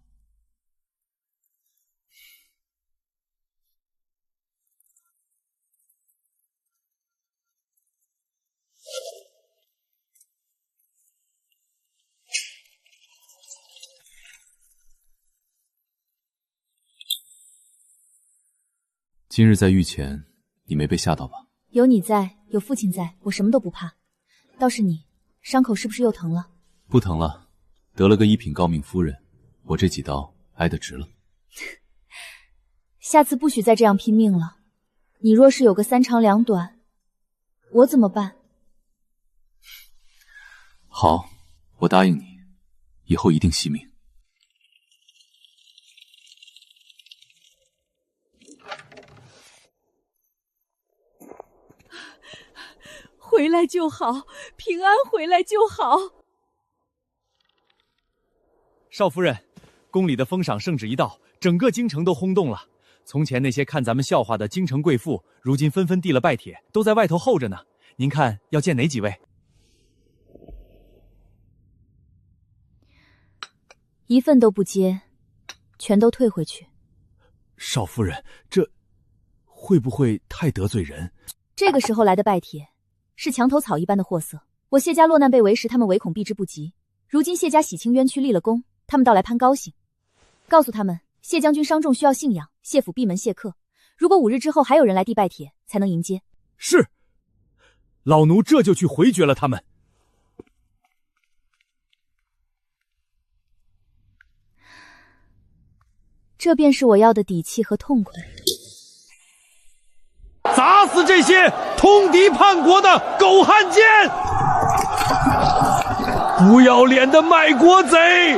今日在御前，你没被吓到吧？有你在，有父亲在，我什么都不怕。倒是你，伤口是不是又疼了？不疼了，得了个一品诰命夫人，我这几刀挨得值了。下次不许再这样拼命了。你若是有个3长2短，我怎么办？好，我答应你，以后一定惜命。回来就好，平安回来就好。少夫人，宫里的封赏圣旨一到，整个京城都轰动了。从前那些看咱们笑话的京城贵妇，如今纷纷递了拜帖，都在外头候着呢。您看要见哪几位？一份都不接，全都退回去。少夫人，这会不会太得罪人？这个时候来的拜帖，是墙头草一般的货色。我谢家落难被围时，他们唯恐避之不及。如今谢家洗清冤屈，立了功，他们倒来攀高兴。告诉他们，谢将军伤重，需要信仰，谢府闭门谢客。如果5日之后还有人来递拜帖，才能迎接。是，老奴这就去回绝了他们。这便是我要的底气和痛快。砸死这些通敌叛国的狗汉奸！不要脸的卖国贼！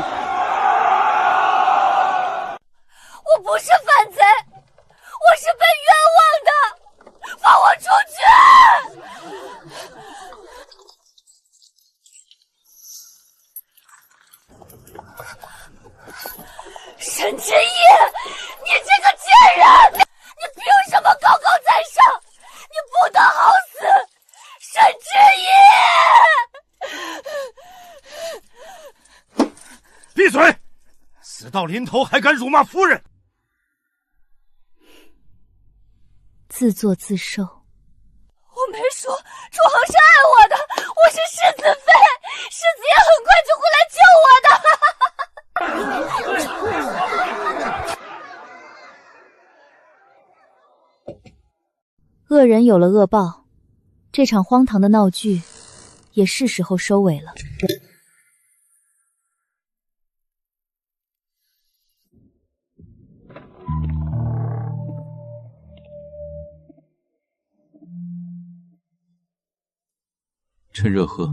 我不是反贼，我是被冤枉的，放我出去！沈之意，你这个贱人，你凭什么高高在上？你不得好死！沈之意！闭嘴！死到临头还敢辱骂夫人！自作自受。我没说楚恒是爱我的，我是世子妃，世子爷很快就会来救我的。恶人有了恶报，这场荒唐的闹剧也是时候收尾了。趁热喝。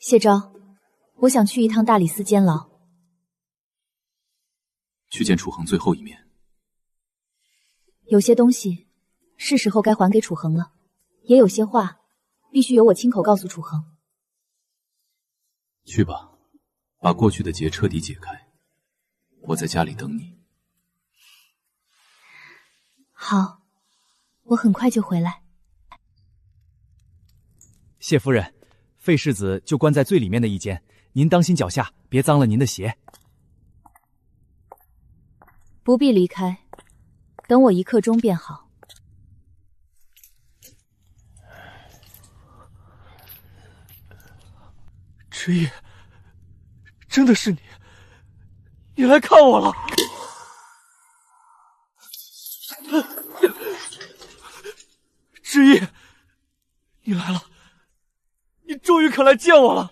谢昭，我想去一趟大理寺监牢，去见楚恒最后一面。有些东西是时候该还给楚恒了，也有些话必须由我亲口告诉楚恒。去吧，把过去的结彻底解开。我在家里等你。好，我很快就回来。谢夫人，费世子就关在最里面的一间，您当心脚下，别脏了您的鞋。不必离开，等我1刻钟便好。之意，真的是你，你来看我了。之意，你来了，你终于肯来见我了。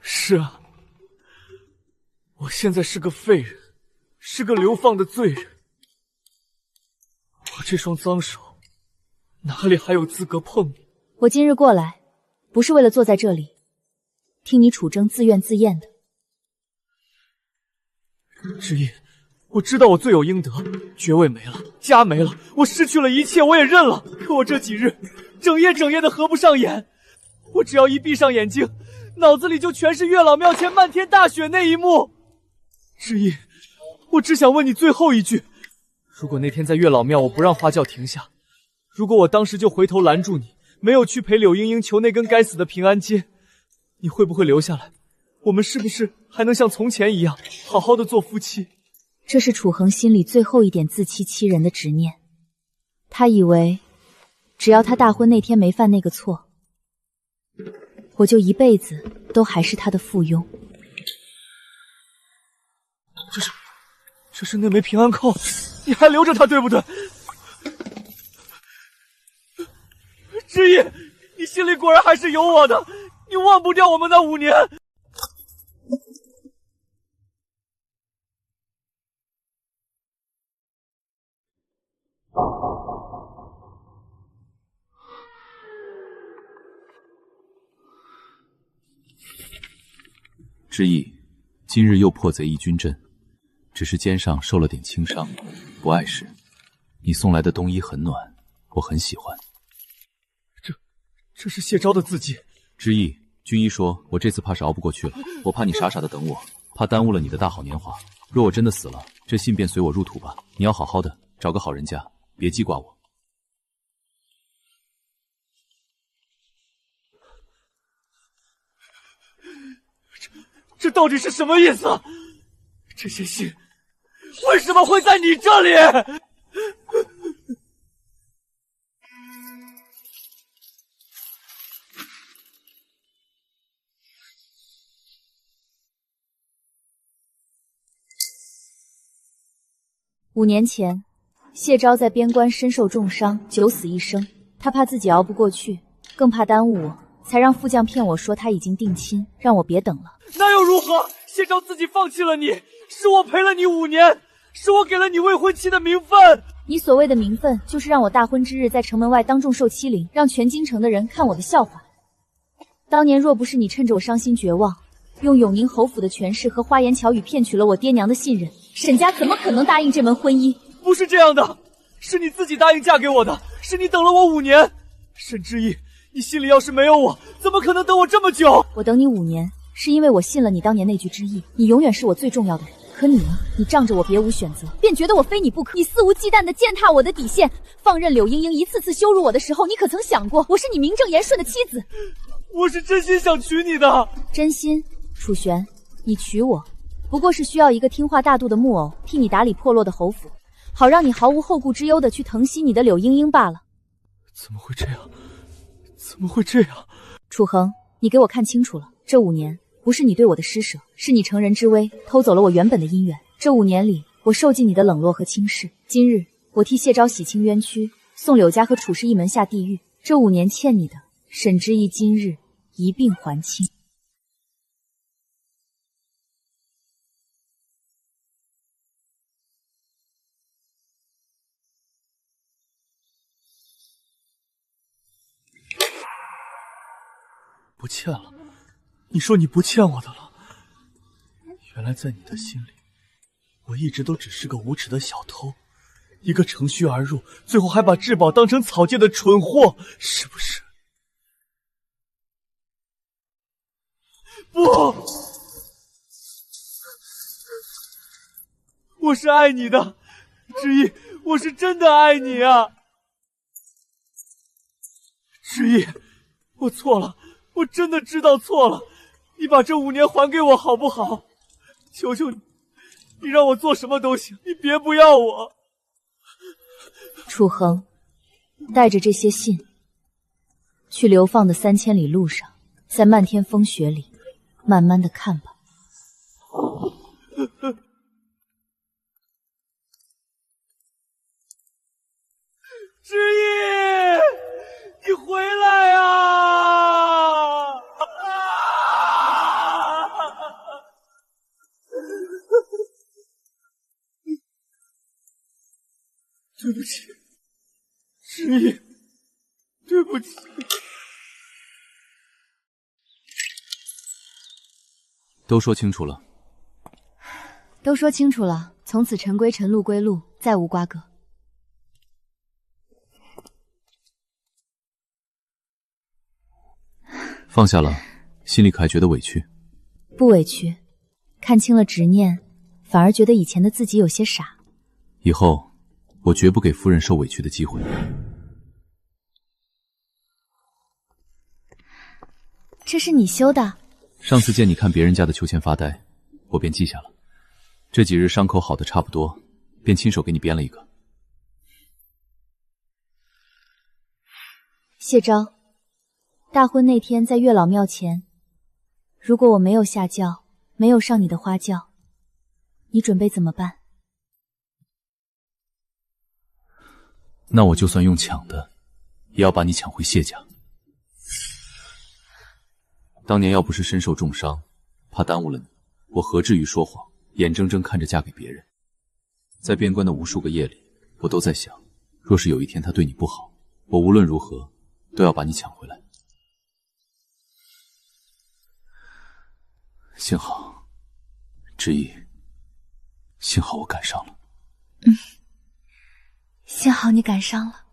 是啊，我现在是个废人，是个流放的罪人。我这双脏手，哪里还有资格碰你？我今日过来，不是为了坐在这里，听你楚征自怨自厌的。之意，我知道我罪有应得，爵位没了，家没了，我失去了一切，我也认了。可我这几日，整夜的合不上眼，我只要一闭上眼睛，脑子里就全是月老庙前漫天大雪那一幕。之意，我只想问你最后一句：如果那天在月老庙我不让花轿停下，如果我当时就回头拦住你，没有去陪柳莺莺求那根该死的平安阶，你会不会留下来？我们是不是还能像从前一样，好好的做夫妻？这是楚恒心里最后一点自欺欺人的执念。他以为，只要他大婚那天没犯那个错，我就一辈子都还是他的附庸。这是那枚平安扣，你还留着它，对不对？之意，你心里果然还是有我的，你忘不掉我们那5年。之意，今日又破贼一军阵，只是肩上受了点轻伤，不碍事。你送来的冬衣很暖，我很喜欢。这是谢昭的字迹。知意，军医说我这次怕是熬不过去了，我怕你傻傻的等我，怕耽误了你的大好年华。若我真的死了，这信便随我入土吧。你要好好的，找个好人家，别记挂我。这到底是什么意思？这些信为什么会在你这里？5年前，谢昭在边关身受重伤，九死一生。他怕自己熬不过去，更怕耽误我，才让副将骗我说他已经定亲，让我别等了。那又如何？谢昭自己放弃了你，是我陪了你5年，是我给了你未婚妻的名分。你所谓的名分，就是让我大婚之日在城门外当众受欺凌，让全京城的人看我的笑话。当年若不是你趁着我伤心绝望，用永宁侯府的权势和花言巧语骗取了我爹娘的信任，沈家怎么可能答应这门婚姻？不是这样的，是你自己答应嫁给我的，是你等了我5年。沈之意，你心里要是没有我，怎么可能等我这么久？我等你5年，是因为我信了你当年那句之意，你永远是我最重要的人。可你呢？你仗着我别无选择，便觉得我非你不可。你肆无忌惮地践踏我的底线，放任柳莺莺一次次羞辱我的时候，你可曾想过我是你名正言顺的妻子？我是真心想娶你的。真心？楚玄，你娶我，不过是需要一个听话大度的木偶替你打理破落的侯府，好让你毫无后顾之忧地去疼惜你的柳莺莺罢了。怎么会这样？怎么会这样？楚恒，你给我看清楚了，这5年不是你对我的施舍，是你乘人之危偷走了我原本的姻缘。这5年里，我受尽你的冷落和轻视。今日我替谢昭洗清冤屈，送柳家和楚氏一门下地狱。这5年欠你的，沈之意今日一并还清。不欠了？你说你不欠我的了？原来在你的心里，我一直都只是个无耻的小偷，一个乘虚而入，最后还把至宝当成草芥的蠢货，是不是？不，我是爱你的，之意，我是真的爱你啊！之意，我错了，我真的知道错了，你把这5年还给我好不好？求求你，你让我做什么都行，你别不要我。楚恒，带着这些信，去流放的3000里路上，在漫天风雪里，慢慢的看吧。之意，你回来啊！对不起，之意，对不起。都说清楚了。都说清楚了，从此尘归尘，路归路，再无瓜葛。放下了，心里可还觉得委屈？不委屈，看清了执念，反而觉得以前的自己有些傻。以后我绝不给夫人受委屈的机会。这是你修的？上次见你看别人家的秋千发呆，我便记下了。这几日伤口好的差不多，便亲手给你编了一个。谢昭，大婚那天在月老庙前，如果我没有下轿，没有上你的花轿，你准备怎么办？那我就算用抢的，也要把你抢回谢家。当年要不是身受重伤，怕耽误了你，我何至于说谎，眼睁睁看着嫁给别人？在边关的无数个夜里，我都在想，若是有一天他对你不好，我无论如何都要把你抢回来。幸好，之意，幸幸好我赶上了。幸好你赶上了。